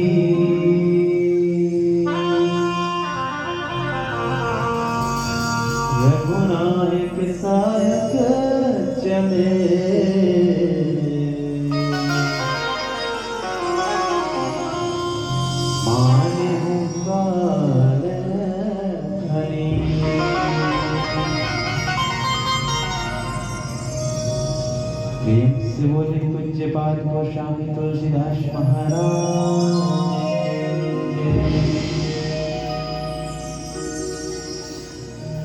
रघुनायक सायक चले माने काल हरि। प्रेम से बोले पूज्यपाद गोस्वामी तुलसीदास महाराज।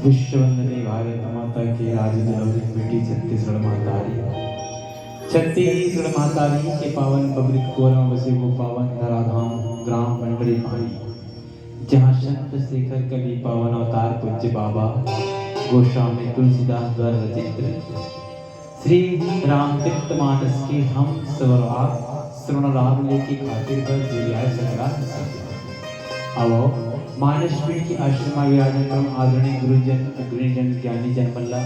विश्ववंदनी भारत माता की राजदरबार बेटी छत्तीसगढ़ मातारी, छत्तीसगढ़ मातारी के पावन पब्लिक कोरा बसे वो पावन धराधाम ग्राम पंडरी पानी, जहाँ संत शेखर कवि पावन अवतार पूज्य बाबा गोस्वामी तुलसीदास द्वारा रचित श्री रामचरित मानस के हम सवराग श्रवण लाभ लेके खातिर पर जुड़िया सकरा अब मानस पीठ की आश्रमा विराजमान आदरणीय गुरुजन अग्रजन ज्ञानी जन मल्ला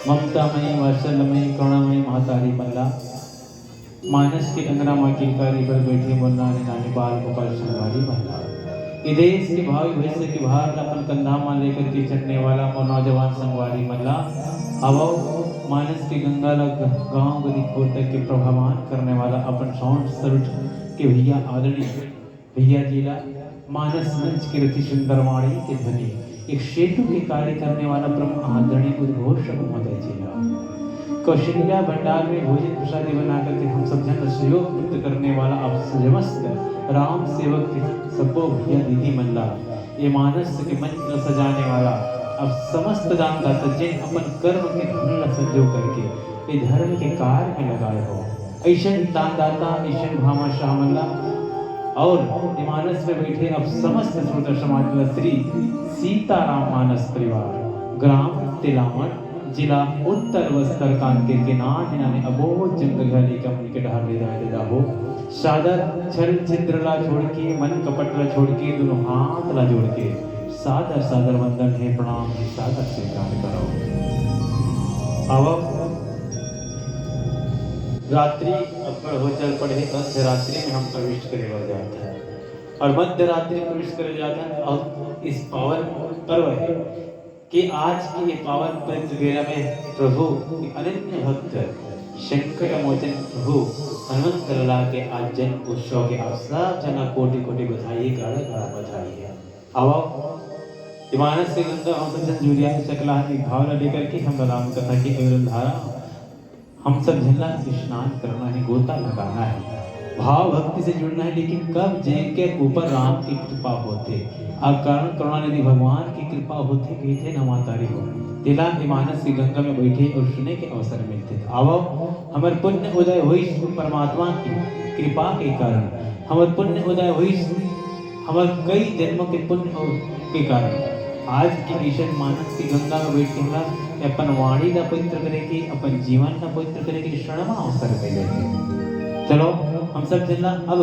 ममतामयी वात्सल्यमयी करुणामयी महतारी मल्ला मानस के अंगना माँ किलकारी पर बैठे मुन्ना ने नानी बाल गोपाल संगवारी मल्ला ये देश के भावी भविष्य के बाहर अपन कंधा मां लेकर के चढ़ने वाला और नौजवान संगवारी मल्ला अब मानस के गंगा गांव गदी खोर तक के प्रभावान करने वाला अपन साउंड सरुट के भैया आदरणीय भैया जिला मानस मंच के रति सुंदरवाणी के ध्वनि एक सेतु के कार्य करने वाला प्रमुख आदरणीय उद्घोषक महोदय जिला कौशल्या भंडार में भोजन प्रसादी बनाकर के हम सब जन सहयोग प्राप्त करने वाला अब समस्त राम सेवक के सबो भैया दीदी मल्ला ये मानस के मंच सजाने वाला अब समस्त दानदाता जिन अपन कर्म के धन संजो करके ये धर्म के कार्य में लगाए हो ऐसा दानदाता ऐसा भामाशाह मल्ला और मानस में बैठे अब समस्त श्रोता समाज में श्री सीताराम मानस परिवार ग्राम तिलामन जिला उत्तर बस्तर कांकेर के नाने अबोध जंगल हली कंपनी के ढाल ले हो सादर छल छिद्रला छोड़ के मन कपटला छोड़ के दोनों हाथ ला जोड़ के सादर सादर वंदन है प्रणाम है सादर से कार्य करो। अब रात्रि अपर हो चल पड़े मध्य रात्रि में हम प्रविष्ट करे जाते हैं और मध्य रात्रि प्रविष्ट करे जाते हैं और इस पावन पर्व है कि आज की ये पावन पवित्र बेला में प्रभु अनन्य भक्त संकट मोचन प्रभु हनुमंत लला के आज जन्म उत्सव के आप सब जना कोटि कोटि बधाई गाड़ा गाड़ा बधाई है। अब मानस से गंगा हम सब जन जुड़िया सकला भावना लेकर के हम राम कथा की अविरल धारा हम सब झल्ला स्नान करना है गोता लगाना है भाव भक्ति से जुड़ना है लेकिन कब जिनके ऊपर राम की कृपा होते अब कारण करुणानिधि भगवान की कृपा होते बैठे न मातारी हो तिला मानस की गंगा में बैठे और सुने के अवसर मिलते अब हमारे पुण्य उदय हुई परमात्मा की कृपा के कारण हमारे पुण्य उदय हुई हमारे कई जन्मों के पुण्य के कारण आज की ईश्वर मानस की गंगा में बैठ के अपन वाणी का पवित्र करेगी अपन जीवन का पवित्र करेगी क्षणमा अवसर मिलेगी। चलो हम सब जिला अब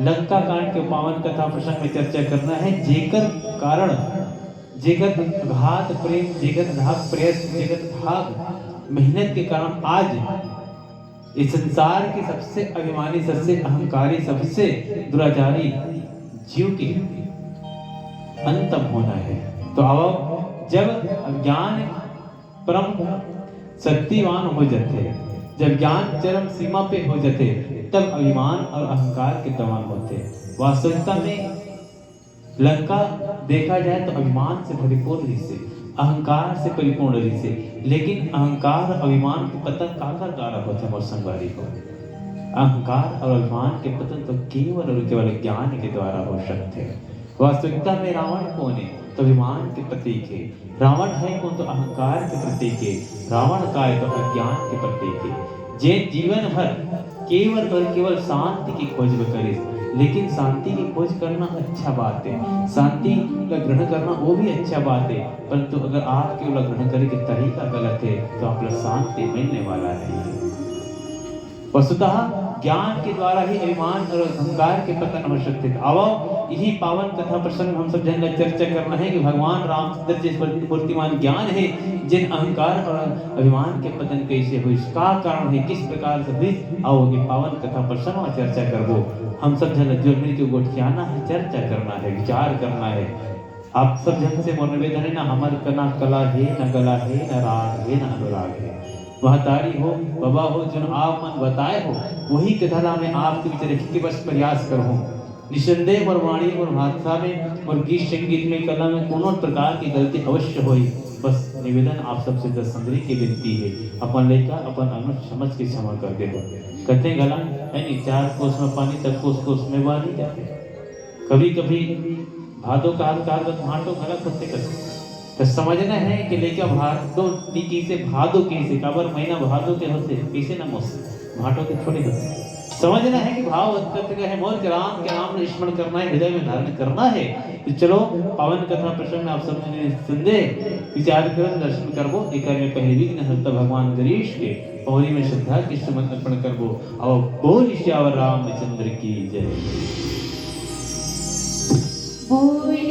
लंका कांड के पावन कथा प्रसंग में चर्चा करना है जेकर कारण जेकर घात प्रेम जेकर धाक प्रयत्न जेकर धाक मेहनत के कारण आज इस संसार के सबसे अभिमानी सबसे अहंकारी सबसे दुराचारी जीव के अंतम होना है। तो अब जब ज्ञान परम शक्तिवान हो जाते जब ज्ञान चरम सीमा पे हो जाते तब अभिमान और अहंकार के तमाम होते। वास्तविकता में लंका देखा जाए तो अभिमान से परिपूर्ण से अहंकार से परिपूर्ण से लेकिन अहंकार और अभिमान के पतन काकर द्वारा होते और संगवारी को अहंकार और अभिमान के पतन तो केवल और केवल ज्ञान के द्वारा हो सकते हैं। वास्तविकता में रावण कौन है तो अभिमान के प्रतीक है रावण है कौन तो अहंकार के प्रतीक है रावण का है तो अज्ञान के प्रतीक है जे जीवन भर केवल और केवल शांति की खोज करे लेकिन शांति की खोज करना अच्छा बात है शांति का ग्रहण करना वो भी अच्छा बात है परंतु अगर आप केवल ग्रहण करने के तरीका गलत है तो आप शांति मिलने वाला नहीं है। वस्तुतः ज्ञान के द्वारा ही अभिमान और अहंकार के पतन हो सकते अब यही पावन कथा प्रसंग हम सब जन चर्चा करना है कि भगवान रामचंद्र जिस मूर्तिमान ज्ञान है, जिन अहंकार और अभिमान के पतन कैसे हुई, इसका कारण है किस प्रकार से हुई। आओ ये पावन कथा प्रसंग और चर्चा करबो। हम सब जन जो मिलकर गोठियाना है, चर्चा करना है, विचार करना है। आप सब जन से मोर निवेदन है ना, हमार कना कला है, न गला है, न राग है, न अनुराग है। महतारी हो, बाबा हो, जो आप मन बताए हो, वही कथा में आपके बीच रखी के बस प्रयास करूँ। निसंदेह और वाणी और भाषा में और गीत संगीत में कला में कोनो प्रकार की गलती अवश्य होई। बस निवेदन आप सबसे दर्शनरी की विनती है, अपन लेकर अपन अनुष्ठ समझ के क्षमा कर दे। कहते गला है नहीं, 4 कोस में पानी तक कोस में वारी जाते। कभी कभी भादो काल भाटो गलत होते करते तो समझना है कि लेकर भादो नीति से भादो कैसे काबर महीना भादो के होते कैसे ना मौसम भाटो के थोड़े होते। समझना है कि भाव उत्पत्ति का है, मोर के नाम ने स्मरण करना है, हृदय में धारण करना है। तो चलो पावन कथा प्रसंग में आप सब ने सुनदे विचार कर दर्शन करबो। एक में पहले भी हरता भगवान गणेश के पौरी में श्रद्धा की सुमन अर्पण करबो। और बोल श्यावर रामचंद्र की जय।